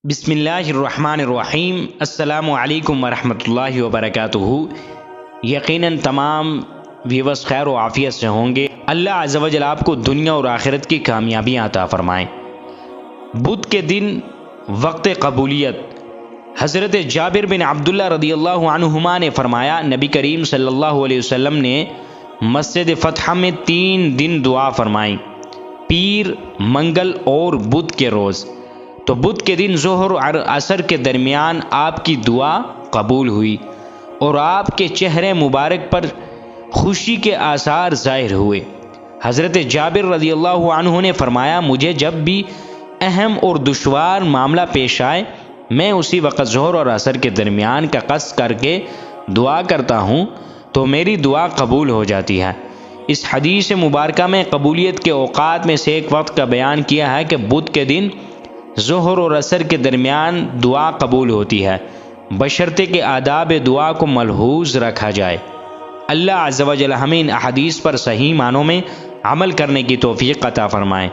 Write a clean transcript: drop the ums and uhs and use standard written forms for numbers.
بسم اللہ الرحمن الرحیم۔ السلام علیکم ورحمۃ اللہ وبرکاتہ۔ یقیناً تمام ویورز خیر و عافیت سے ہوں گے۔ اللہ عز و جل آپ کو دنیا اور آخرت کی کامیابیاں عطا فرمائیں۔ بدھ کے دن وقت قبولیت۔ حضرت جابر بن عبداللہ رضی اللہ عنہما نے فرمایا، نبی کریم صلی اللہ علیہ وسلم نے مسجد فتح میں 3 دن دعا فرمائی، پیر، منگل اور بدھ کے روز۔ تو بدھ کے دن ظہر اور عصر کے درمیان آپ کی دعا قبول ہوئی اور آپ کے چہرے مبارک پر خوشی کے آثار ظاہر ہوئے۔ حضرت جابر رضی اللہ عنہ نے فرمایا، مجھے جب بھی اہم اور دشوار معاملہ پیش آئے، میں اسی وقت ظہر اور عصر کے درمیان کا قصد کر کے دعا کرتا ہوں تو میری دعا قبول ہو جاتی ہے۔ اس حدیث مبارکہ میں قبولیت کے اوقات میں سے ایک وقت کا بیان کیا ہے کہ بدھ کے دن ظہر اور عصر کے درمیان دعا قبول ہوتی ہے، بشرطے کہ آداب دعا کو ملحوظ رکھا جائے۔ اللہ عز و جل ہمیں ان احادیث پر صحیح معنوں میں عمل کرنے کی توفیق عطا فرمائے۔